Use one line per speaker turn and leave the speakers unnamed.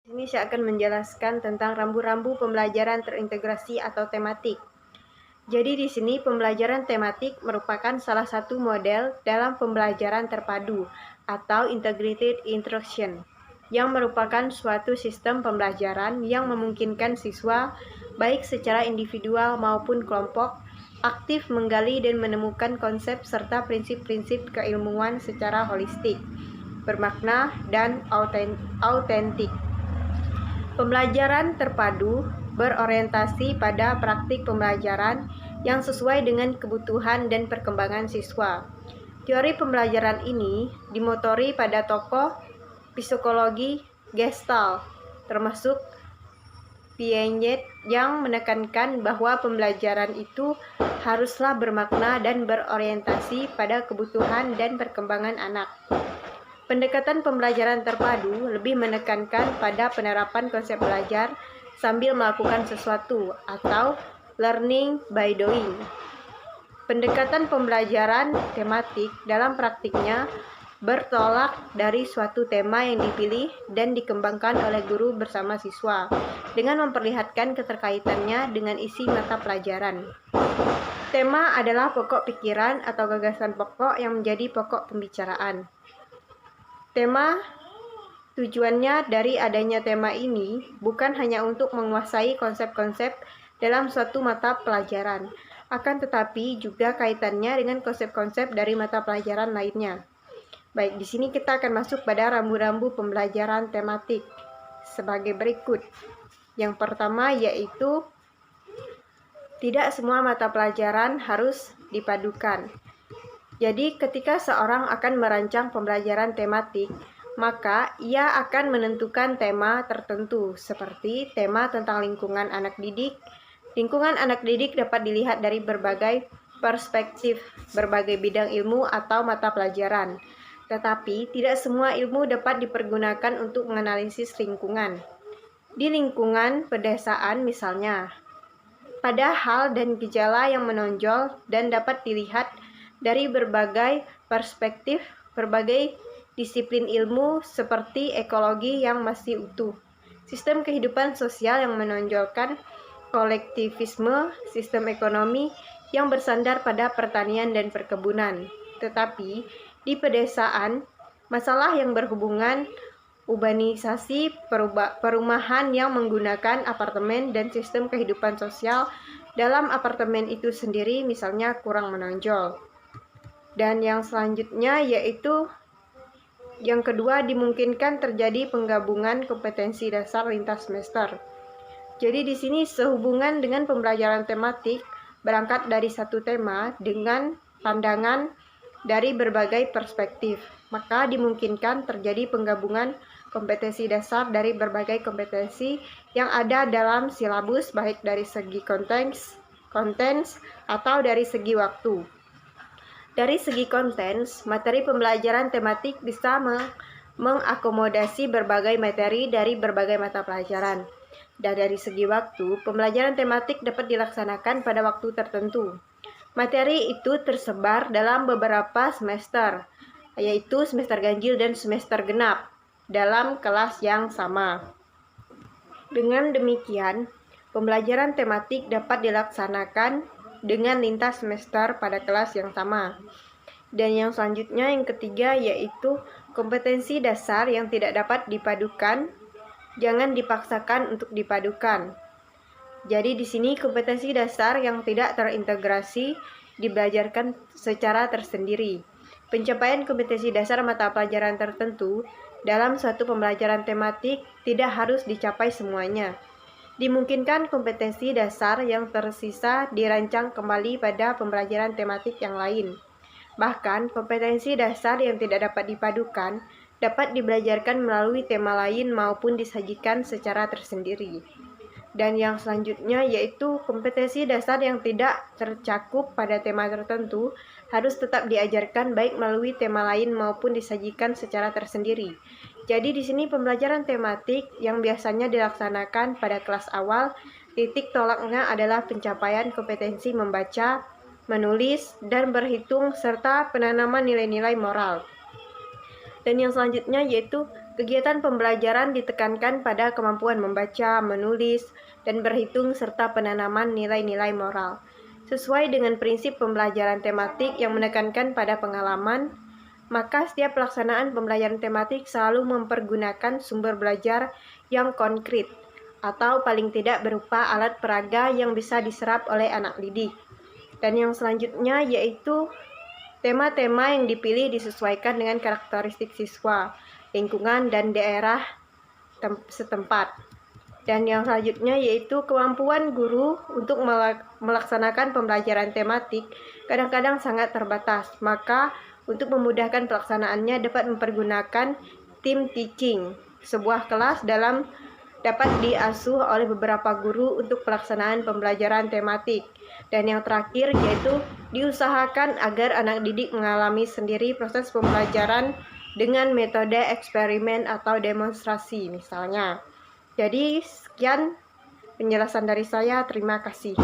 Ini saya akan menjelaskan tentang rambu-rambu pembelajaran terintegrasi atau tematik. Jadi di sini pembelajaran tematik merupakan salah satu model dalam pembelajaran terpadu atau integrated instruction, yang merupakan suatu sistem pembelajaran yang memungkinkan siswa, baik secara individual maupun kelompok, aktif menggali dan menemukan konsep serta prinsip-prinsip keilmuan secara holistik, bermakna, dan autentik. Pembelajaran terpadu berorientasi pada praktik pembelajaran yang sesuai dengan kebutuhan dan perkembangan siswa. Teori pembelajaran ini dimotori pada tokoh psikologi Gestalt, termasuk Piaget, yang menekankan bahwa pembelajaran itu haruslah bermakna dan berorientasi pada kebutuhan dan perkembangan anak. Pendekatan pembelajaran terpadu lebih menekankan pada penerapan konsep belajar sambil melakukan sesuatu atau learning by doing. Pendekatan pembelajaran tematik dalam praktiknya bertolak dari suatu tema yang dipilih dan dikembangkan oleh guru bersama siswa dengan memperlihatkan keterkaitannya dengan isi mata pelajaran. Tema adalah pokok pikiran atau gagasan pokok yang menjadi pokok pembicaraan. Tema tujuannya dari adanya tema ini bukan hanya untuk menguasai konsep-konsep dalam suatu mata pelajaran, akan tetapi juga kaitannya dengan konsep-konsep dari mata pelajaran lainnya. Baik, di sini kita akan masuk pada rambu-rambu pembelajaran tematik sebagai berikut. Yang pertama yaitu tidak semua mata pelajaran harus dipadukan. Jadi ketika seorang akan merancang pembelajaran tematik, maka ia akan menentukan tema tertentu seperti tema tentang lingkungan anak didik. Lingkungan anak didik dapat dilihat dari berbagai perspektif, berbagai bidang ilmu atau mata pelajaran. Tetapi tidak semua ilmu dapat dipergunakan untuk menganalisis lingkungan. Di lingkungan pedesaan misalnya, pada hal dan gejala yang menonjol dan dapat dilihat dari berbagai perspektif, berbagai disiplin ilmu seperti ekologi yang masih utuh, sistem kehidupan sosial yang menonjolkan kolektivisme, sistem ekonomi yang bersandar pada pertanian dan perkebunan. Tetapi di pedesaan, masalah yang berhubungan urbanisasi perumahan yang menggunakan apartemen dan sistem kehidupan sosial dalam apartemen itu sendiri misalnya kurang menonjol. Dan yang selanjutnya yaitu yang kedua, dimungkinkan terjadi penggabungan kompetensi dasar lintas semester. Jadi di sini sehubungan dengan pembelajaran tematik berangkat dari satu tema dengan pandangan dari berbagai perspektif, maka dimungkinkan terjadi penggabungan kompetensi dasar dari berbagai kompetensi yang ada dalam silabus, baik dari segi kontens atau dari segi waktu. Dari segi kontens, materi pembelajaran tematik bisa mengakomodasi berbagai materi dari berbagai mata pelajaran. Dan dari segi waktu, pembelajaran tematik dapat dilaksanakan pada waktu tertentu. Materi itu tersebar dalam beberapa semester, yaitu semester ganjil dan semester genap, dalam kelas yang sama. Dengan demikian, pembelajaran tematik dapat dilaksanakan dengan lintas semester pada kelas yang sama. Dan yang selanjutnya, yang ketiga, yaitu kompetensi dasar yang tidak dapat dipadukan, jangan dipaksakan untuk dipadukan. Jadi di sini kompetensi dasar yang tidak terintegrasi dibelajarkan secara tersendiri. Pencapaian kompetensi dasar mata pelajaran tertentu dalam suatu pembelajaran tematik tidak harus dicapai semuanya. Dimungkinkan kompetensi dasar yang tersisa dirancang kembali pada pembelajaran tematik yang lain. Bahkan, kompetensi dasar yang tidak dapat dipadukan dapat dibelajarkan melalui tema lain maupun disajikan secara tersendiri. Dan yang selanjutnya yaitu kompetensi dasar yang tidak tercakup pada tema tertentu harus tetap diajarkan baik melalui tema lain maupun disajikan secara tersendiri. Jadi di sini pembelajaran tematik yang biasanya dilaksanakan pada kelas awal, titik tolaknya adalah pencapaian kompetensi membaca, menulis, dan berhitung serta penanaman nilai-nilai moral. Dan yang selanjutnya yaitu Kegiatan pembelajaran ditekankan pada kemampuan membaca, menulis, dan berhitung serta penanaman nilai-nilai moral. Sesuai dengan prinsip pembelajaran tematik yang menekankan pada pengalaman, maka setiap pelaksanaan pembelajaran tematik selalu mempergunakan sumber belajar yang konkret atau paling tidak berupa alat peraga yang bisa diserap oleh anak didik. Dan yang selanjutnya yaitu tema-tema yang dipilih disesuaikan dengan karakteristik siswa, lingkungan, dan daerah setempat. Dan yang selanjutnya yaitu kemampuan guru untuk melaksanakan pembelajaran tematik kadang-kadang sangat terbatas. Maka untuk memudahkan pelaksanaannya dapat mempergunakan tim teaching. Sebuah kelas dapat diasuh oleh beberapa guru untuk pelaksanaan pembelajaran tematik. Dan yang terakhir yaitu diusahakan agar anak didik mengalami sendiri proses pembelajaran dengan metode eksperimen atau demonstrasi misalnya. Jadi sekian penjelasan dari saya, terima kasih.